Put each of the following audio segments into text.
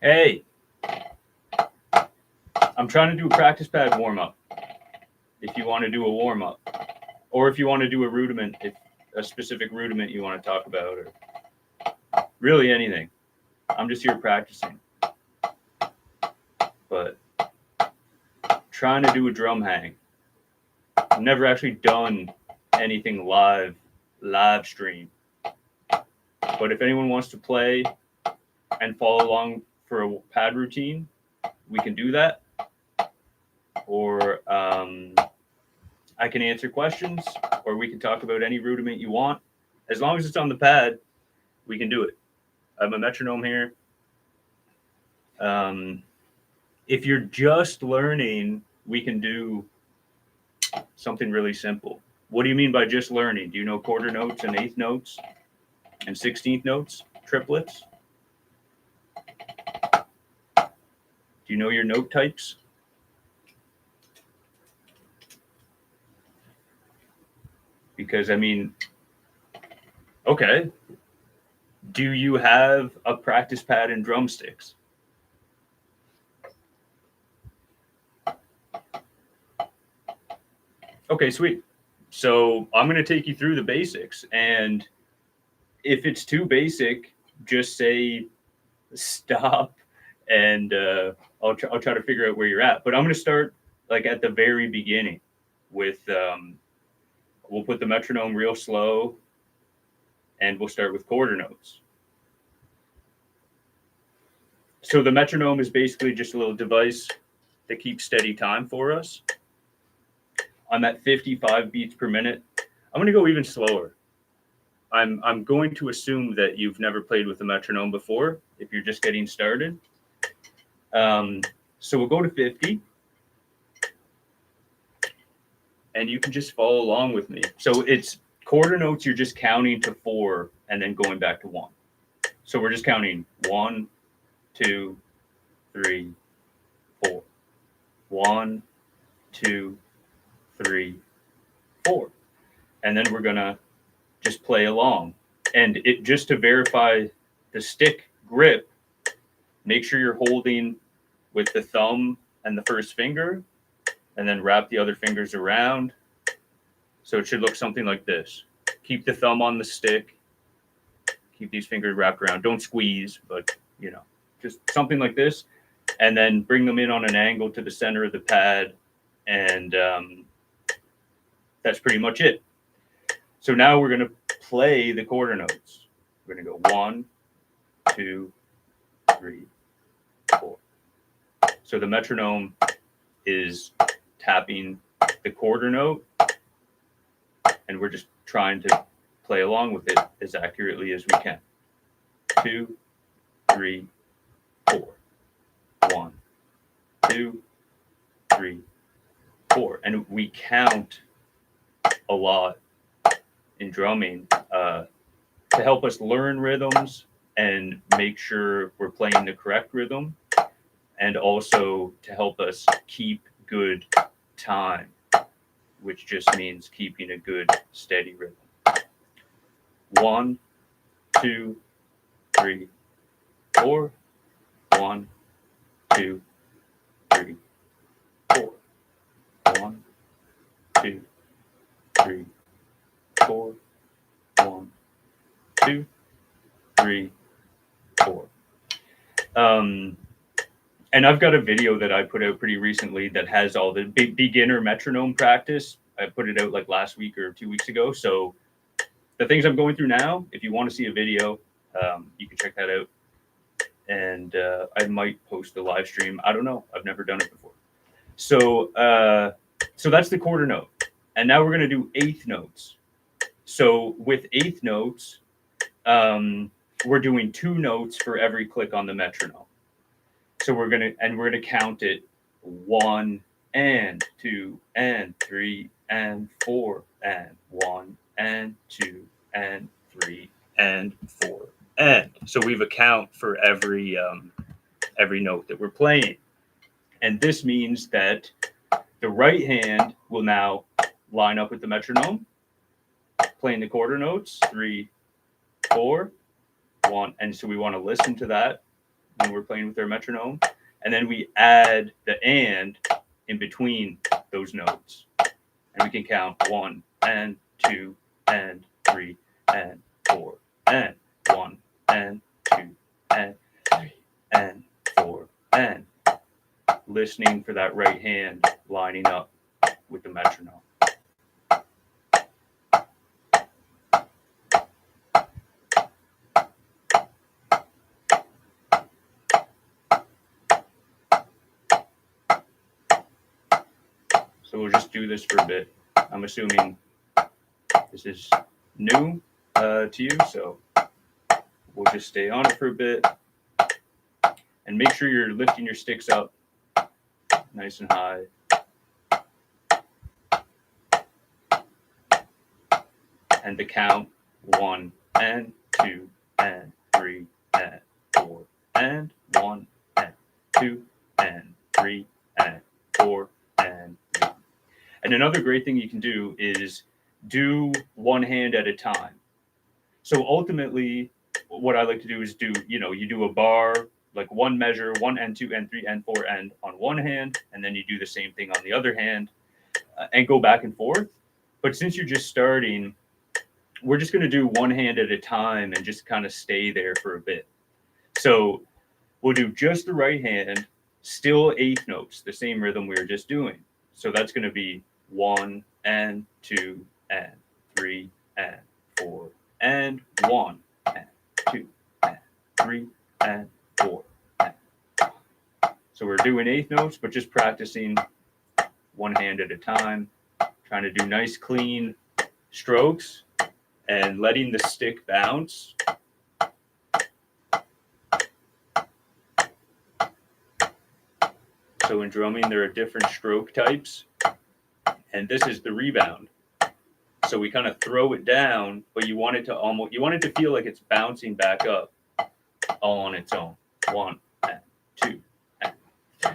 Hey, I'm trying to do a practice pad warm up. If you want to do a warm up, or if you want to do a rudiment, if a specific rudiment you want to talk about, or really anything, I'm just here practicing. But trying to do a drum hang. I've never actually done anything live stream. But if anyone wants to play and follow along for a pad routine, we can do that. Or I can answer questions, or we can talk about any rudiment you want. As long as it's on the pad, we can do it. I have a metronome here. Um, if you're just learning, we can do something really simple. What do you mean by just learning? Do you know quarter notes and eighth notes and 16th notes, triplets? Do you know your note types? Because, I mean, okay. Do you have a practice pad and drumsticks? Okay, sweet. So I'm going to take you through the basics. And if it's too basic, just say stop and I'll try to figure out where you're at. But I'm going to start like at the very beginning with we'll put the metronome real slow and we'll start with quarter notes. So the metronome is basically just a little device that keeps steady time for us. I'm at 55 beats per minute. I'm going to go even slower. I'm going to assume that you've never played with a metronome before if you're just getting started. So we'll go to 50. And you can just follow along with me. So it's quarter notes, you're just counting to 4 and then going back to 1. So we're just counting 1, 2, 3, 4. 1, 2, 3, 4. And then we're going to just play along. And it just to verify the stick grip, make sure you're holding with the thumb and the first finger, and then wrap the other fingers around. So it should look something like this. Keep the thumb on the stick. Keep these fingers wrapped around. Don't squeeze, but you know, just something like this. And then bring them in on an angle to the center of the pad. And that's pretty much it. So now we're going to play the quarter notes. We're going to go 1, 2, 3, 4. So the metronome is tapping the quarter note, and we're just trying to play along with it as accurately as we can. 2, 3, 4. 1, 2, 3, 4. And we count a lot in drumming to help us learn rhythms and make sure we're playing the correct rhythm, and also to help us keep good time, which just means keeping a good steady rhythm. 1, 2, 3, 4. 1, 2, 3, 4. 1, 2, 3, 4. 1, 2, 3, 4. And I've got a video that I put out pretty recently that has all the beginner metronome practice. I put it out like last week or 2 weeks ago. So the things I'm going through now, if you want to see a video, you can check that out. And I might post the live stream. I don't know. I've never done it before. So that's the quarter note. And now we're going to do eighth notes. So with eighth notes, we're doing 2 notes for every click on the metronome. So we're gonna count it 1 and 2 and 3 and 4 and 1 and 2 and 3 and 4 and. So we've account for every note that we're playing, and this means that the right hand will now line up with the metronome, playing the quarter notes 3, 4, 1, and so we want to listen to that. when we're playing with our metronome. And then we add the and in between those notes. And we can count 1 and 2 and 3 and 4 and 1 and 2 and 3 and 4 and listening for that right hand lining up with the metronome. So we'll just do this for a bit. I'm assuming this is new to you, so we'll just stay on it for a bit. And make sure you're lifting your sticks up nice and high. And to count 1 and 2 and 3 and 4 and 1 and 2 and 3 and 4 and 1. And another great thing you can do is do one hand at a time. So ultimately, what I like to do is you do a bar, like one measure, 1 and 2 and 3 and 4 and on one hand, and then you do the same thing on the other hand and go back and forth. But since you're just starting, we're just going to do one hand at a time and just kind of stay there for a bit. So we'll do just the right hand, still eighth notes, the same rhythm we were just doing. So that's going to be 1 and 2 and 3 and 4 and 1 and 2 and 3 and 4 and 1. So we're doing eighth notes, but just practicing one hand at a time, trying to do nice clean strokes and letting the stick bounce. So in drumming, there are different stroke types, and this is the rebound. So we kind of throw it down, but you want it to feel like it's bouncing back up all on its own. 1 and 2 and 3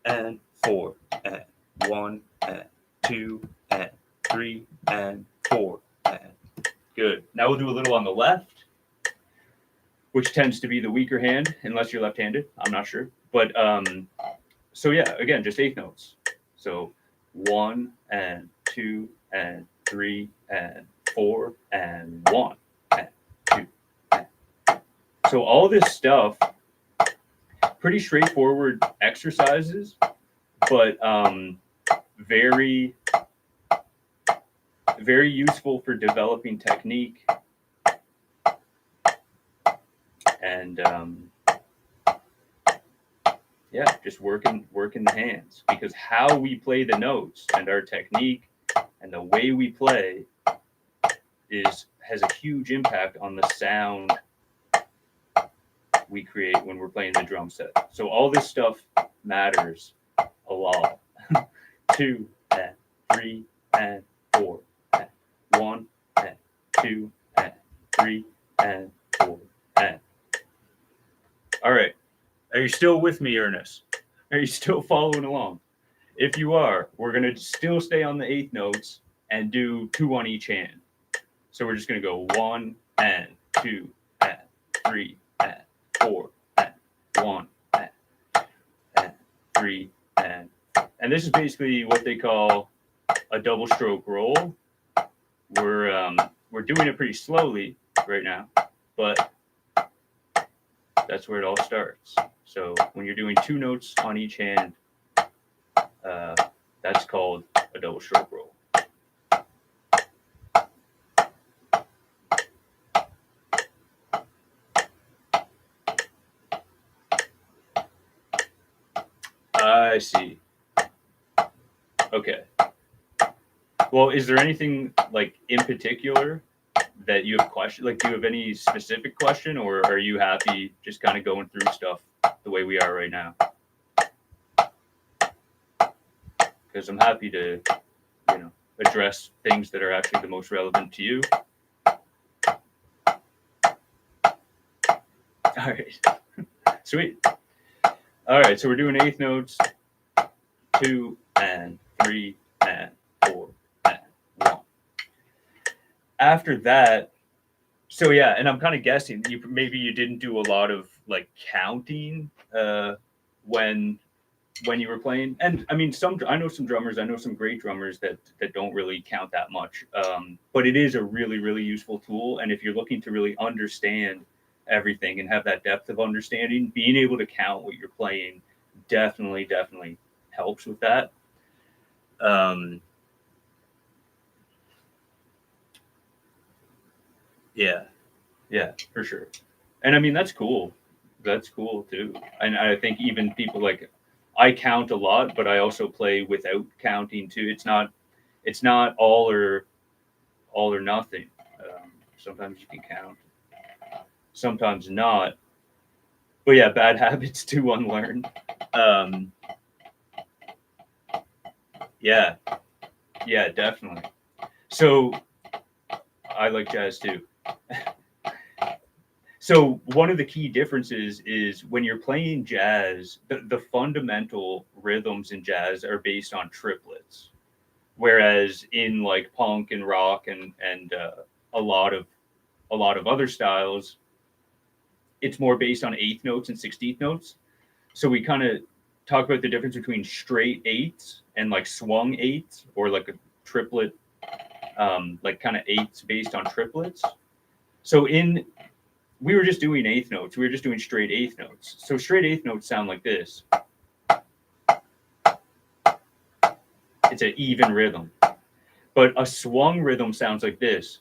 and 4 and 1 and 2 and 3 and 4 and good. Now we'll do a little on the left, which tends to be the weaker hand, unless you're left-handed. I'm not sure. But so yeah, again, just eighth notes. So 1 and 2 and 3 and 4 and 1 and 2 and 3. So all this stuff, pretty straightforward exercises, but very, very useful for developing technique and just working the hands, because how we play the notes and our technique and the way we play has a huge impact on the sound we create when we're playing the drum set. So all this stuff matters a lot. 2 and 3 and 4 and 1 and 2 and 3 and 4 and. All right. Are you still with me, Ernest? Are you still following along? If you are, we're going to still stay on the eighth notes and do 2 on each hand. So we're just going to go 1 and 2 and 3 and 4 and 1 and 3 and. And this is basically what they call a double stroke roll. We're doing it pretty slowly right now, but that's where it all starts. So when you're doing 2 notes on each hand, that's called a double stroke roll. I see. Okay. Well, is there anything like in particular that you have questions? Like, do you have any specific question, or are you happy just kind of going through stuff the way we are right now? Because I'm happy to, address things that are actually the most relevant to you. All right. Sweet. All right, so we're doing eighth notes, 2 and 3 and 4 and 1. After that, so yeah, and I'm kind of guessing maybe you didn't do a lot of like counting when you were playing. And I mean, I know some drummers, I know some great drummers that don't really count that much. But it is a really, really useful tool. And if you're looking to really understand everything and have that depth of understanding, being able to count what you're playing definitely helps with that. Um, yeah, yeah, for sure. And I mean, that's cool. That's cool too. And I think even people like, I count a lot, but I also play without counting too. It's not all or nothing. Sometimes you can count, sometimes not. But yeah, bad habits to unlearn. Um, yeah, yeah, definitely. So I like jazz too. So one of the key differences is when you're playing jazz, the fundamental rhythms in jazz are based on triplets, whereas in like punk and rock and a lot of other styles, it's more based on eighth notes and 16th notes. So we kind of talk about the difference between straight eights and like swung eights, or like a triplet, like kind of eights based on triplets. So in we were just doing eighth notes. We were just doing straight eighth notes. So straight eighth notes sound like this. It's an even rhythm. But a swung rhythm sounds like this.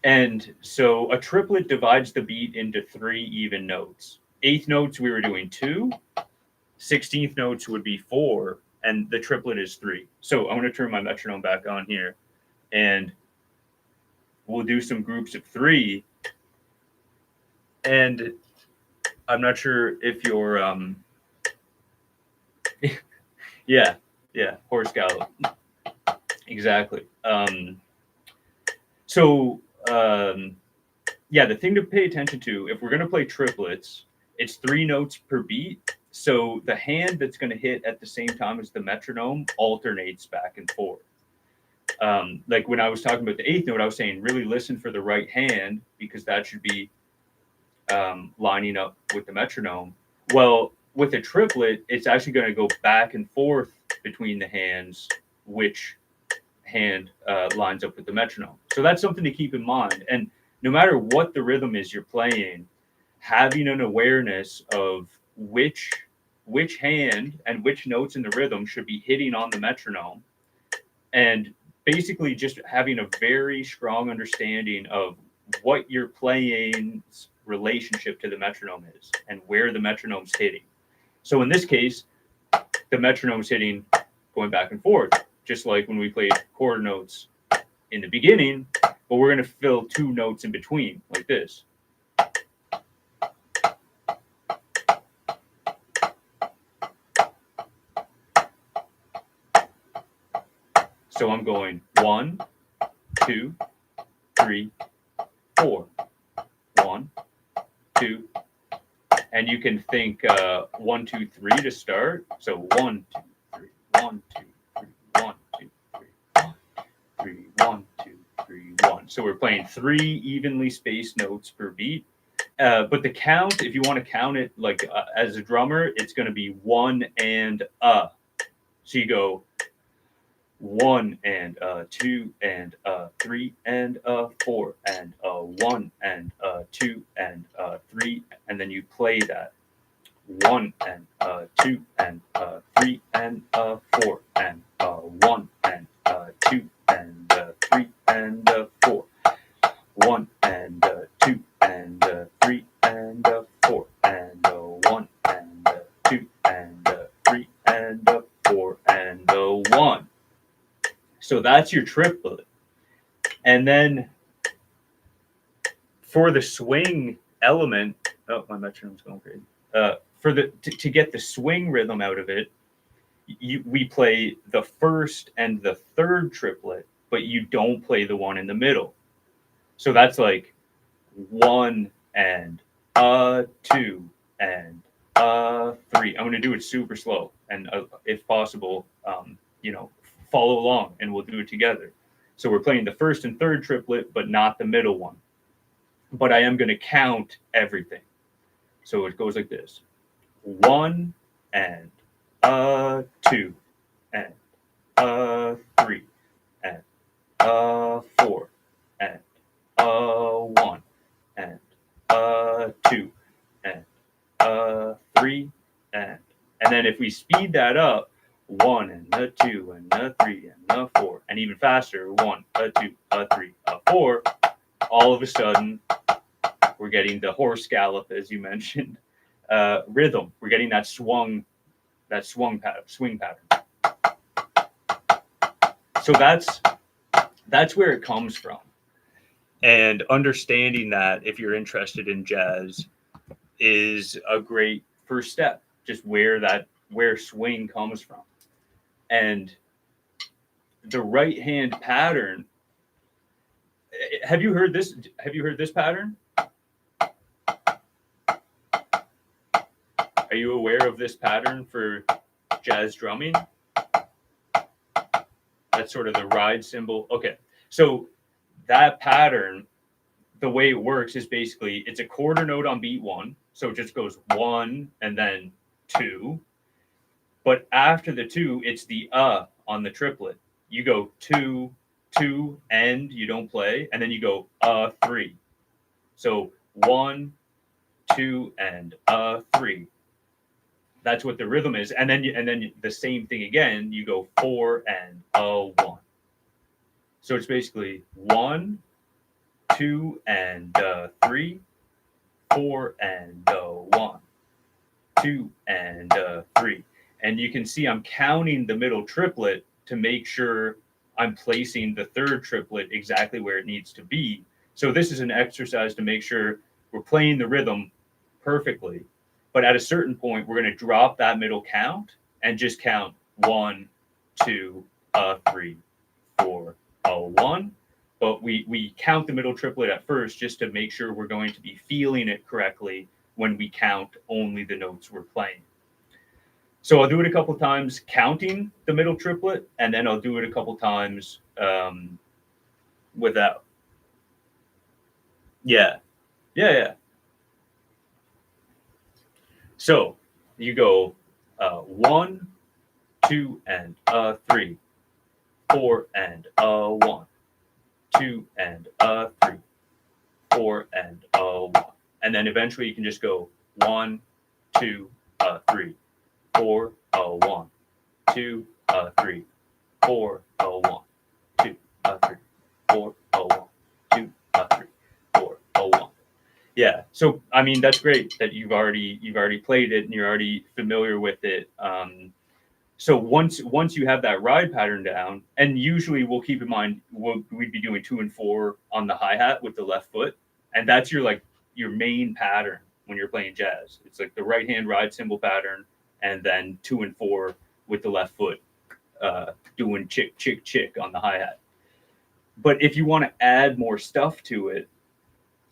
And so a triplet divides the beat into 3 even notes. Eighth notes, we were doing 2. 16th notes would be 4. And the triplet is 3. So I'm going to turn my metronome back on here. And we'll do some groups of 3. And I'm not sure if you're, yeah, horse gallop. Exactly. So, yeah, the thing to pay attention to, if we're going to play triplets, it's 3 notes per beat. So the hand that's going to hit at the same time as the metronome alternates back and forth. Like when I was talking about the eighth note, I was saying really listen for the right hand, because that should be lining up with the metronome. Well, with a triplet, it's actually going to go back and forth between the hands, which hand lines up with the metronome. So that's something to keep in mind. And no matter what the rhythm is you're playing, having an awareness of which hand and which notes in the rhythm should be hitting on the metronome, and basically just having a very strong understanding of what you're playing's relationship to the metronome is and where the metronome's hitting. So in this case, the metronome's hitting going back and forth, just like when we played quarter notes in the beginning, but we're going to fill 2 notes in between, like this. So I'm going 1, 2, 3, 4. 1, 2, and you can think 1, 2, 3 to start. So 1, 2, 3, 1, 2, 3, 1, 2, 3, 1, 3, 1, 2, 3, 1. So we're playing 3 evenly spaced notes per beat. But the count, if you want to count it like as a drummer, it's going to be 1 and So you go 1 and 2 and 3 and 4 and 1 and 2 and 3, and then you play that 1 and 2 and 3 and 4 and 1 and 2 and 3 and 4, 1 and 2 and 3 and 4 and 1 and 2 and 3 and 4 and 1. So that's your triplet. And then for the swing element, oh, my metronome's going crazy. For the to get the swing rhythm out of it, we play the first and the third triplet, but you don't play the one in the middle. So that's like 1 and 2 and 3. I'm going to do it super slow, and if possible, follow along, and we'll do it together. So we're playing the first and third triplet, but not the middle one. But I am going to count everything. So it goes like this: 1 and 2 and 3 and 4 and 1 and 2 and 3 and then if we speed that up, 1 and a 2 and a 3 and a 4 and even faster, 1 a 2 a 3 a 4, all of a sudden we're getting the horse gallop, as you mentioned, rhythm. We're getting that swing pattern. So that's where it comes from. And understanding that, if you're interested in jazz, is a great first step. Just where swing comes from. And the right hand pattern. Have you heard this? Have you heard this pattern? Are you aware of this pattern for jazz drumming? That's sort of the ride cymbal. Okay, so that pattern, the way it works is basically it's a quarter note on beat 1, so it just goes 1 and then 2. But after the 2, it's the on the triplet. You go 2, 2, and you don't play, and then you go 3. So 1, 2, and 3. That's what the rhythm is, and then the same thing again. You go 4 and 1. So it's basically 1, 2, and 3, 4 and 1, 2 and 3. And you can see I'm counting the middle triplet to make sure I'm placing the third triplet exactly where it needs to be. So this is an exercise to make sure we're playing the rhythm perfectly. But at a certain point, we're going to drop that middle count and just count 1, 2, 3, 4, 1. But we count the middle triplet at first just to make sure we're going to be feeling it correctly when we count only the notes we're playing. So I'll do it a couple times counting the middle triplet, and then I'll do it a couple times without. Yeah. So you go 1, 2, and 3, 4 and 1, 2 and 3, 4 and 1, and then eventually you can just go 1, 2, 3, 4, 1, 2, 3, 4, 1, 2, 3, 4, 1, 2, 3, 4, 1. Yeah, so I mean that's great that you've already played it and you're already familiar with it. So once you have that ride pattern down, and usually we'll keep in mind we'd be doing 2 and 4 on the hi-hat with the left foot, and that's your main pattern when you're playing jazz. It's like the right hand ride cymbal pattern, and then 2 and 4 with the left foot doing chick chick chick on the hi-hat. But if you want to add more stuff to it,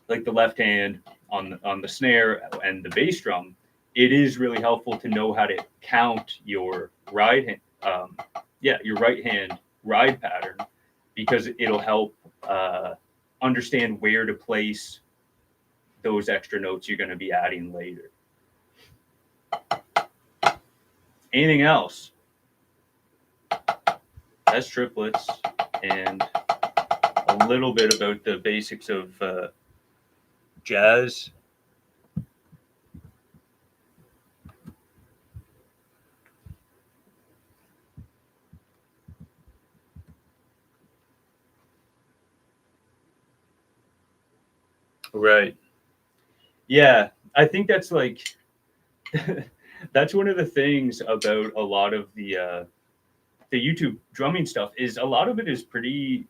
like the left hand on the snare and the bass drum, it is really helpful to know how to count your right hand ride pattern, because it'll help understand where to place those extra notes you're going to be adding later. Anything else? That's triplets and a little bit about the basics of jazz. Right. Yeah, I think that's that's one of the things about a lot of the YouTube drumming stuff is a lot of it is pretty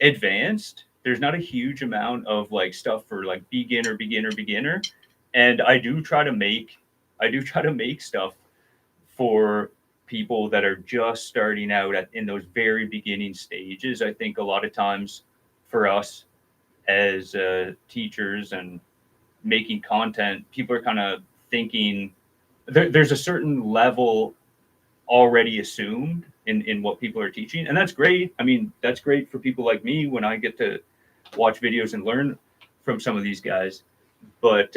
advanced. There's not a huge amount of stuff for beginner, and I do try to make stuff for people that are just starting out in those very beginning stages. I think a lot of times for us as teachers and making content, people are kind of thinking there's a certain level already assumed in what people are teaching, and that's great. I mean, that's great for people like me when I get to watch videos and learn from some of these guys. But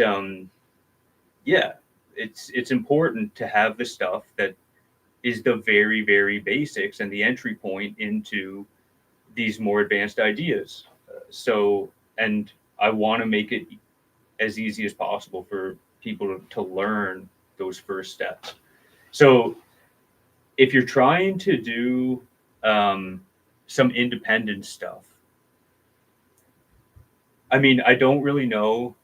yeah, it's important to have the stuff that is the very, very basics and the entry point into these more advanced ideas. So, and I want to make it as easy as possible for people to learn those first steps. So, if you're trying to do some independent stuff, I mean, I don't really know.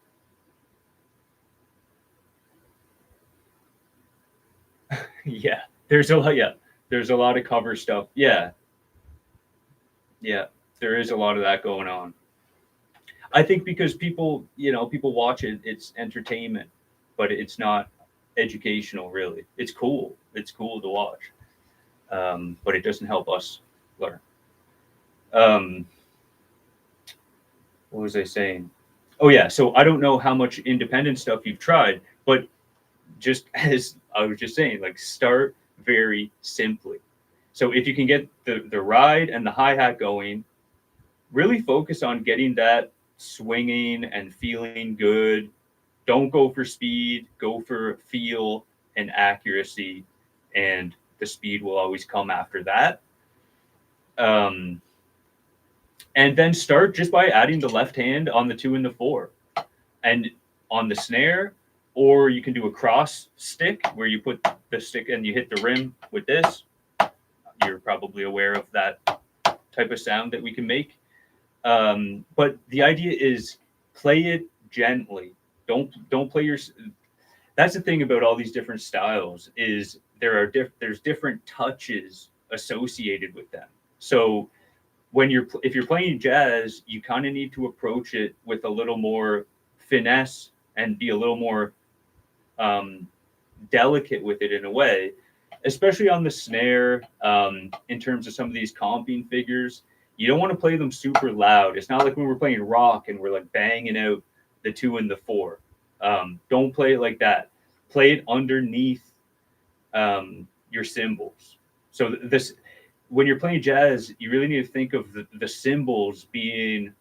Yeah, there's a lot. Yeah, there's a lot of cover stuff. Yeah, yeah, there is a lot of that going on. I think because people, people watch it, it's entertainment, but it's not educational really. It's cool. It's cool to watch, but it doesn't help us learn. Um, what was I saying? Oh yeah, so I don't know how much independent stuff you've tried, but just as I was just saying, like start very simply. So if you can get the ride and the hi-hat going, really focus on getting that swinging and feeling good. Don't go for speed, go for feel and accuracy, and the speed will always come after that. Um, and then start just by adding the left hand on the 2 and the 4, and on the snare, or you can do a cross stick where you put the stick and you hit the rim with this. You're probably aware of that type of sound that we can make. But the idea is play it gently. Don't play your. That's the thing about all these different styles is there's different touches associated with them. So if you're playing jazz, you kind of need to approach it with a little more finesse and be a little more um, delicate with it in a way, especially on the snare. In terms of some of these comping figures, you don't want to play them super loud. It's not like when we're playing rock and we're like banging out the 2 and the 4. Don't play it like that. Play it underneath your cymbals. So this, when you're playing jazz, you really need to think of the cymbals being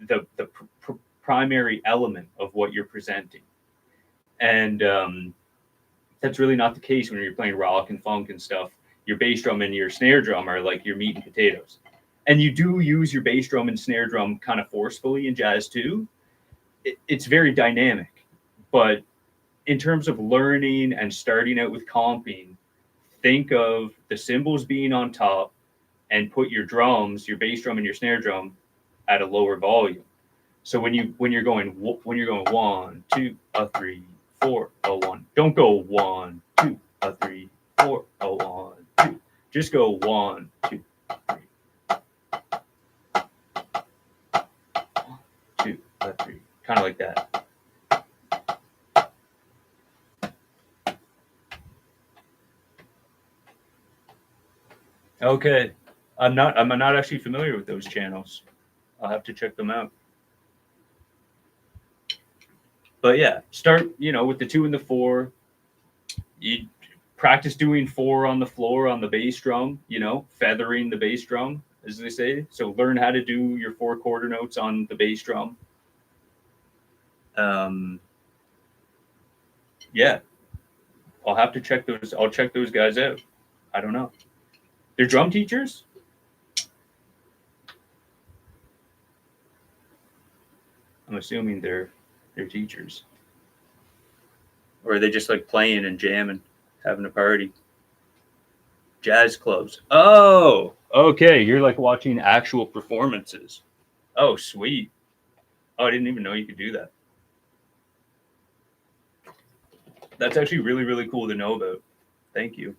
the primary element of what you're presenting, and that's really not the case when you're playing rock and funk and stuff. Your bass drum and your snare drum are like your meat and potatoes, and you do use your bass drum and snare drum kind of forcefully in jazz too. It's very dynamic, but in terms of learning and starting out with comping, think of the cymbals being on top and put your drums, your bass drum and your snare drum, at a lower volume. So when you're going 1, 2, 3, 4, 1, don't go 1, 2, 3, 4, 1, 2. Just go 1, 2, 3, 2, 3, kind of like that. Okay, I'm not actually familiar with those channels. I'll have to check them out. But yeah, start with the 2 and the 4. You practice doing 4 on the floor on the bass drum. Feathering the bass drum, as they say. So learn how to do your 4 quarter notes on the bass drum. Yeah, I'll have to check those. I'll check those guys out. I don't know. They're drum teachers. I'm assuming they're teachers, or are they just like playing and jamming, having a party? Jazz clubs. Oh, okay. You're like watching actual performances. Oh, sweet. Oh, I didn't even know you could do that. That's actually really, really cool to know about. Thank you.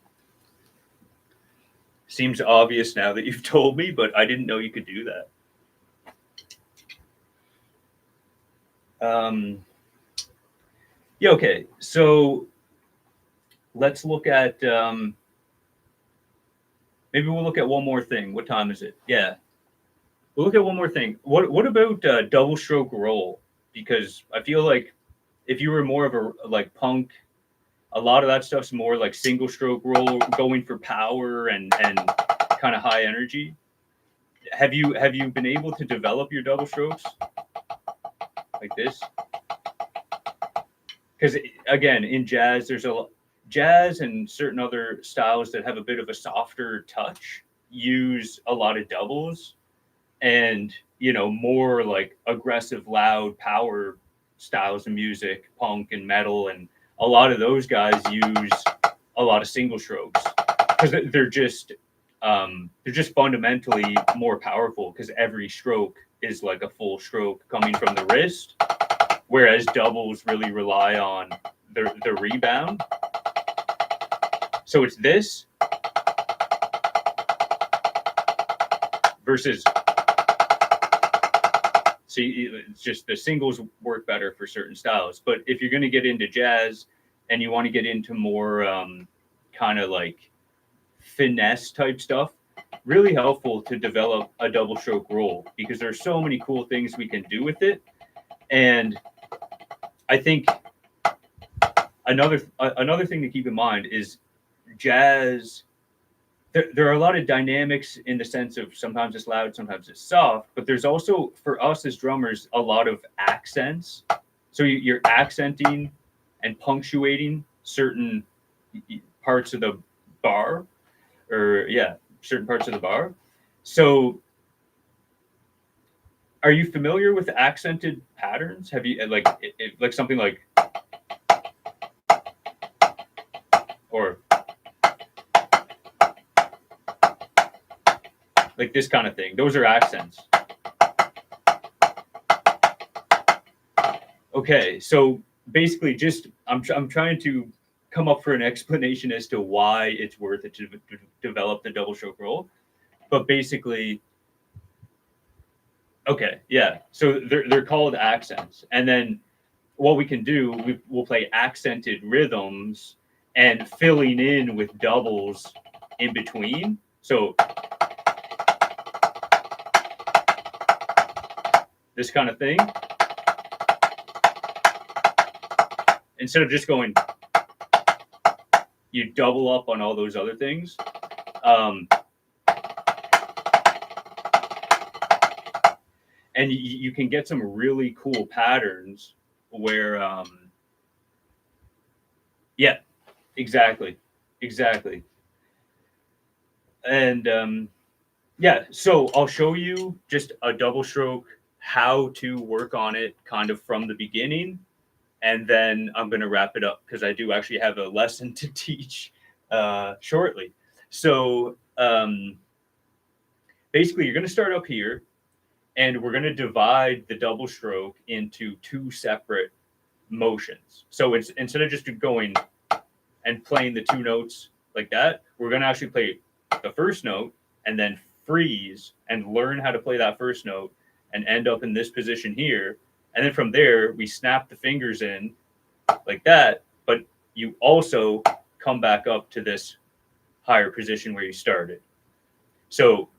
Seems obvious now that you've told me, but I didn't know you could do that. Yeah, okay. So let's look at maybe we'll look at one more thing. What time is it? Yeah. We'll look at one more thing. What about double stroke roll? Because I feel like if you were more of a like punk A lot of that stuff's more like single stroke roll, going for power and kind of high energy. Have you been able to develop your double strokes like this? Because again, in jazz, there's jazz and certain other styles that have a bit of a softer touch use a lot of doubles, and more like aggressive, loud, power styles of music, punk and metal, and a lot of those guys use a lot of single strokes because they're just fundamentally more powerful because every stroke is like a full stroke coming from the wrist, whereas doubles really rely on the rebound. So it's this versus, see, it's just the singles work better for certain styles. But if you're going to get into jazz and you want to get into more kind of like finesse type stuff, really helpful to develop a double stroke roll because there's so many cool things we can do with it. And I think another thing to keep in mind is jazz. There are a lot of dynamics in the sense of sometimes it's loud, sometimes it's soft, but there's also, for us as drummers, a lot of accents. So you're accenting and punctuating certain parts of the bar, or certain parts of the bar. So are you familiar with accented patterns? Have you like something like, or like this kind of thing? Those are accents. Okay, so basically, just I'm trying to come up for an explanation as to why it's worth it to develop the double stroke roll. But basically, okay, yeah. So they're called accents, and then what we can do, we'll play accented rhythms and filling in with doubles in between. So this kind of thing, instead of just going, you double up on all those other things. And you can get some really cool patterns where, yeah, exactly. And yeah, so I'll show you just a double stroke, how to work on it kind of from the beginning. And then I'm going to wrap it up because I do actually have a lesson to teach shortly. So basically, you're going to start up here, and we're going to divide the double stroke into two separate motions. So it's, instead of just going and playing the two notes like that, we're going to actually play the first note and then freeze and learn how to play that first note and end up in this position here. And then from there, we snap the fingers in like that, but you also come back up to this higher position where you started. So,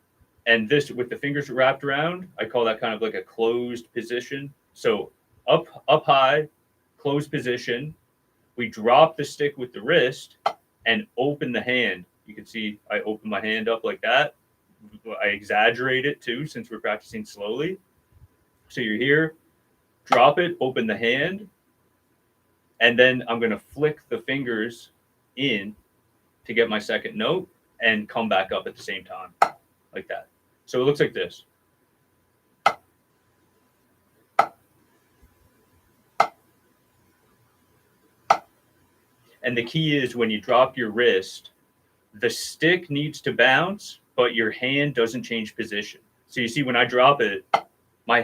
and this with the fingers wrapped around, I call that kind of like a closed position. So up high, closed position. We drop the stick with the wrist and open the hand. You can see I open my hand up like that. I exaggerate it too, since we're practicing slowly. So you're here, drop it, open the hand, and then I'm going to flick the fingers in to get my second note and come back up at the same time, like that. So it looks like this. And the key is when you drop your wrist, the stick needs to bounce, but your hand doesn't change position. So you see, when I drop it, my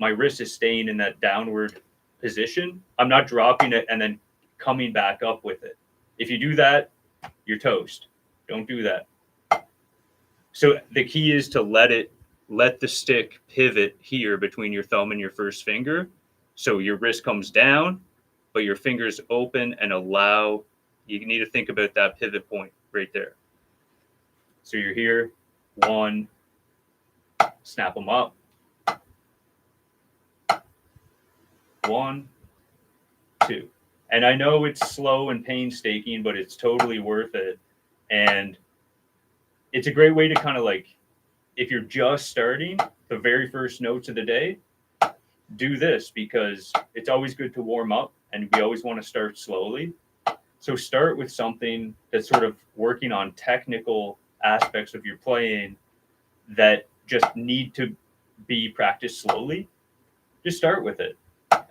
wrist is staying in that downward position. I'm not dropping it and then coming back up with it. If you do that, you're toast. Don't do that. So the key is to let the stick pivot here between your thumb and your first finger. So your wrist comes down, but your fingers open and allow, you need to think about that pivot point right there. So you're here, one, snap them up. 1, 2. And I know it's slow and painstaking, but it's totally worth it. And it's a great way to kind of like, if you're just starting the very first notes of the day, do this because it's always good to warm up and we always want to start slowly. So start with something that's sort of working on technical aspects of your playing that just need to be practiced slowly. Just start with it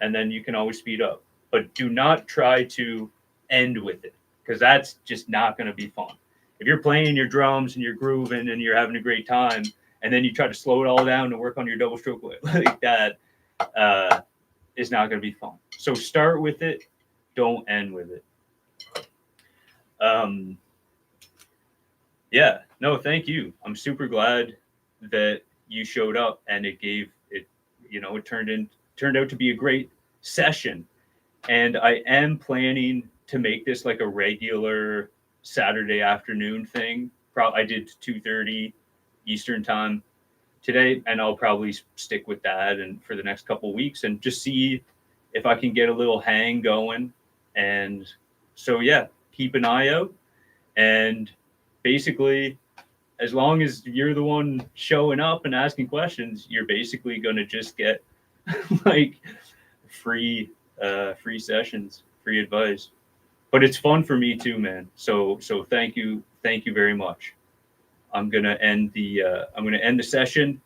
and then you can always speed up. But do not try to end with it because that's just not going to be fun. If you're playing your drums and you're grooving and you're having a great time, and then you try to slow it all down and work on your double stroke like that, is not going to be fun. So start with it, don't end with it. Um, yeah, no, thank you. I'm super glad that you showed up and it gave it, it turned out to be a great session. And I am planning to make this like a regular Saturday afternoon thing. I did 2:30 Eastern time today, and I'll probably stick with that and for the next couple of weeks and just see if I can get a little hang going. And so yeah, keep an eye out. And basically, as long as you're the one showing up and asking questions, you're basically going to just get like free sessions, free advice. But it's fun for me too, man. So thank you very much. I'm gonna end the session,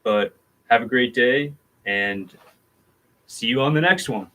but have a great day and see you on the next one.